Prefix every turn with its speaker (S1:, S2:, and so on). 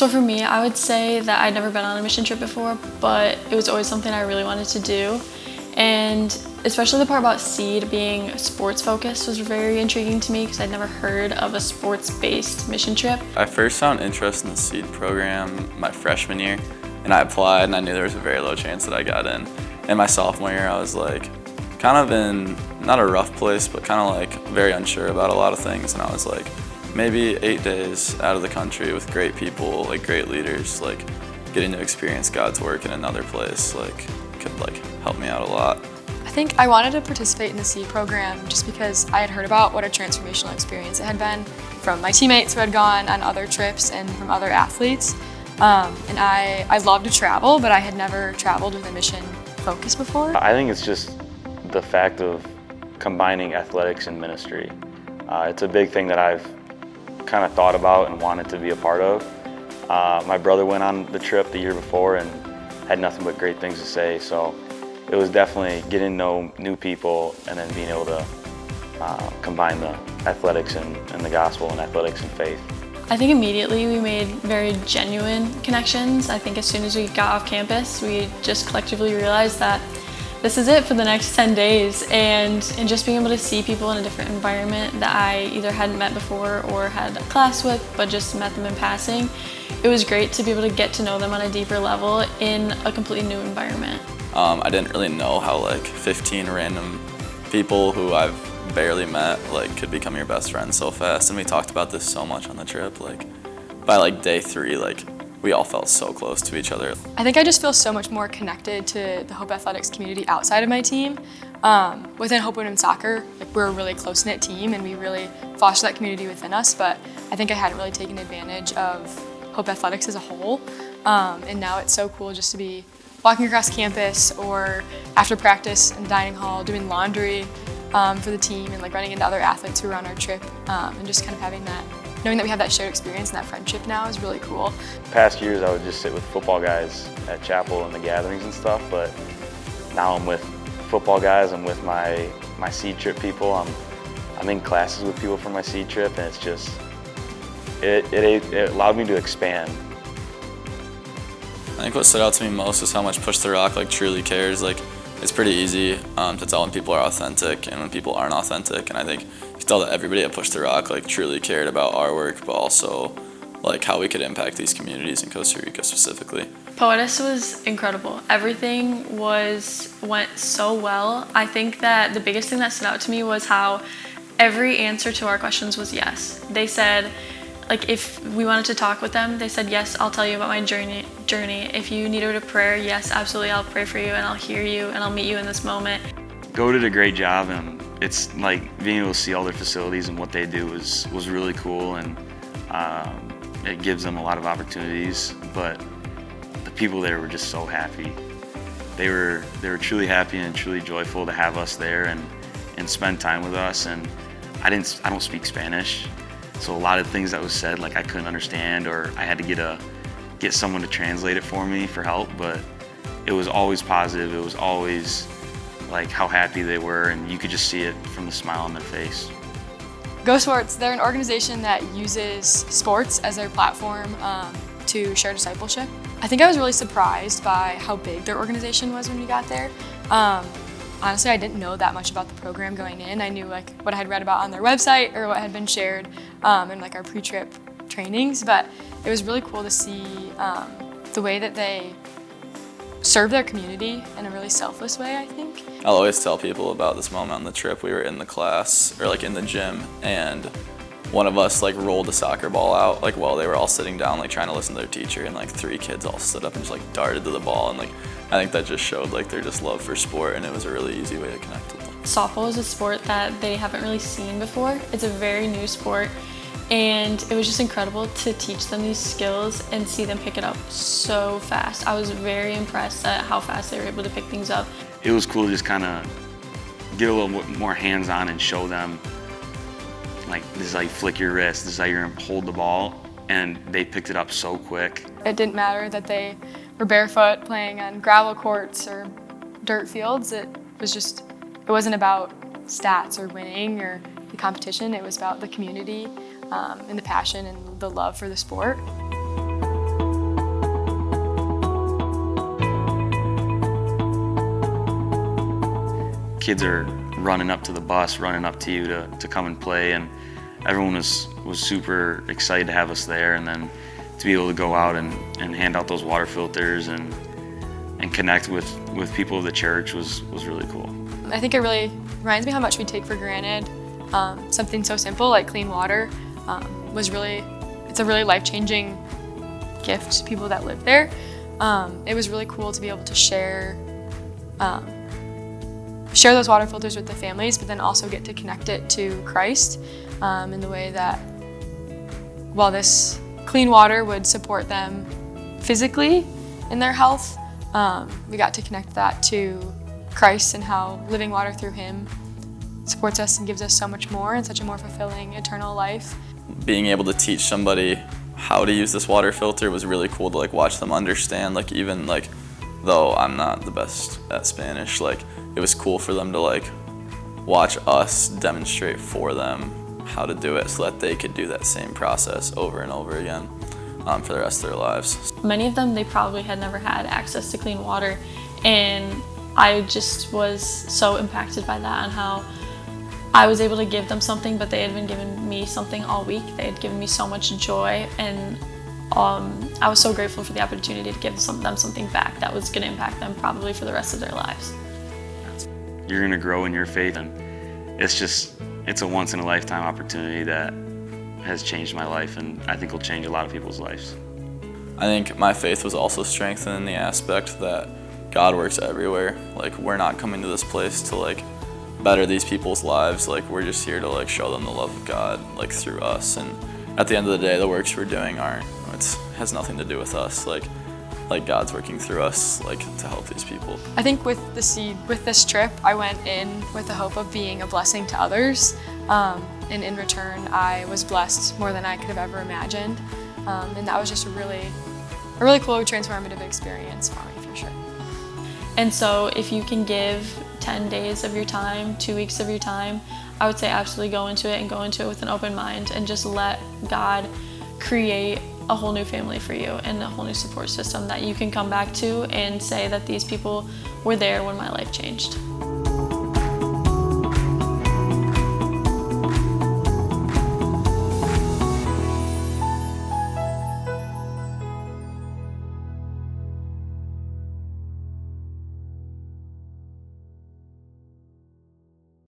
S1: So for me, I would say that I'd never been on a mission trip before, but it was always something I really wanted to do. And especially the part about SEED being sports focused was very intriguing to me because I'd never heard of a sports-based mission trip.
S2: I first found interest in the SEED program my freshman year, and I applied and I knew there was a very low chance that I got in. And my sophomore year, I was like kind of in, not a rough place, but kind of like very unsure about a lot of things. And I was like, maybe 8 days out of the country with great people, like great leaders, like getting to experience God's work in another place, like could like help me out a lot.
S3: I think I wanted to participate in the SEED program just because I had heard about what a transformational experience it had been from my teammates who had gone on other trips and from other athletes. And I love to travel, but I had never traveled with a mission focus before.
S4: I think it's just the fact of combining athletics and ministry. It's a big thing that I've kind of thought about and wanted to be a part of. My brother went on the trip the year before and had nothing but great things to say, so it was definitely getting to know new people and then being able to combine the athletics and the gospel and athletics and faith.
S1: I think immediately we made very genuine connections. I think as soon as we got off campus, we just collectively realized that this is it for the next 10 days. And just being able to see people in a different environment that I either hadn't met before or had a class with, but just met them in passing, it was great to be able to get to know them on a deeper level in a completely new environment.
S2: I didn't really know how like 15 random people who I've barely met like could become your best friends so fast, and we talked about this so much on the trip. Like by like day 3, like we all felt so close to each other.
S3: I think I just feel so much more connected to the Hope Athletics community outside of my team. Within Hope Women's Soccer, like we're a really close-knit team and we really foster that community within us, but I think I hadn't really taken advantage of Hope Athletics as a whole. And now it's so cool just to be walking across campus or after practice in the dining hall, doing laundry for the team and like running into other athletes who were on our trip, and just kind of having that, knowing that we have that shared experience and that friendship now is really cool.
S4: Past years I would just sit with football guys at chapel and the gatherings and stuff, but now I'm with football guys, I'm with my SEED trip people, I'm in classes with people from my SEED trip, and it's just, it allowed me to expand.
S2: I think what stood out to me most is how much Push the Rock like truly cares. Like it's pretty easy to tell when people are authentic and when people aren't authentic, and I think you can tell that everybody at Push the Rock like truly cared about our work, but also like how we could impact these communities in Costa Rica specifically.
S1: Poetis was incredible. Everything went so well. I think that the biggest thing that stood out to me was how every answer to our questions was yes. They said, like if we wanted to talk with them, they said, yes, I'll tell you about my journey. If you needed a prayer, yes, absolutely, I'll pray for you and I'll hear you and I'll meet you in this moment.
S4: Go did a great job, and it's like being able to see all their facilities and what they do was really cool, and it gives them a lot of opportunities, but the people there were just so happy. They were truly happy and truly joyful to have us there and spend time with us, and I don't speak Spanish. So a lot of things that was said, like I couldn't understand, or I had to get someone to translate it for me for help, but it was always positive. It was always like how happy they were, and you could just see it from the smile on their face.
S3: Go Sports, they're an organization that uses sports as their platform to share discipleship. I think I was really surprised by how big their organization was when we got there. Honestly, I didn't know that much about the program going in. I knew like what I had read about on their website or what had been shared in like our pre-trip trainings, but it was really cool to see the way that they serve their community in a really selfless way, I think.
S2: I'll always tell people about this moment on the trip. We were in the class, or like in the gym, and one of us like rolled a soccer ball out like while they were all sitting down like trying to listen to their teacher, and like 3 kids all stood up and just like darted to the ball, and like I think that just showed like their just love for sport, and it was a really easy way to connect with them.
S1: Softball is a sport that they haven't really seen before. It's a very new sport, and it was just incredible to teach them these skills and see them pick it up so fast. I was very impressed at how fast they were able to pick things up.
S4: It was cool to just kind of get a little more hands-on and show them, like, this is how you flick your wrist, this is how you're gonna hold the ball, and they picked it up so quick.
S3: It didn't matter that they were barefoot playing on gravel courts or dirt fields. It wasn't about stats or winning or the competition. It was about the community and the passion and the love for the sport.
S4: kids are running up to the bus, running up to you to come and play, and everyone was super excited to have us there, and then to be able to go out and hand out those water filters and connect with people of the church was really cool.
S3: I think it really reminds me how much we take for granted. Something so simple like clean water it's a really life-changing gift to people that live there. It was really cool to be able to share those water filters with the families, but then also get to connect it to Christ in the way that while this clean water would support them physically in their health, we got to connect that to Christ and how living water through Him supports us and gives us so much more and such a more fulfilling eternal life.
S2: Being able to teach somebody how to use this water filter was really cool to like watch them understand. Like even like though I'm not the best at Spanish, like it was cool for them to like watch us demonstrate for them how to do it so that they could do that same process over and over again for the rest of their lives.
S1: Many of them, they probably had never had access to clean water, and I just was so impacted by that and how I was able to give them something, but they had been giving me something all week. They had given me so much joy, and I was so grateful for the opportunity to give them something back that was going to impact them probably for the rest of their lives.
S4: You're going to grow in your faith, and it's a once-in-a-lifetime opportunity that has changed my life, and I think will change a lot of people's lives.
S2: I think my faith was also strengthened in the aspect that God works everywhere. Like we're not coming to this place to like better these people's lives. Like we're just here to like show them the love of God like through us. And at the end of the day, the works we're doing has nothing to do with us. Like God's working through us like to help these people.
S3: I think with this trip, I went in with the hope of being a blessing to others. And in return, I was blessed more than I could have ever imagined. And that was just a really cool, transformative experience for me, for sure.
S1: And so if you can give 10 days of your time, 2 weeks of your time, I would say absolutely go into it and go into it with an open mind and just let God create a whole new family for you and a whole new support system that you can come back to and say that these people were there when my life changed.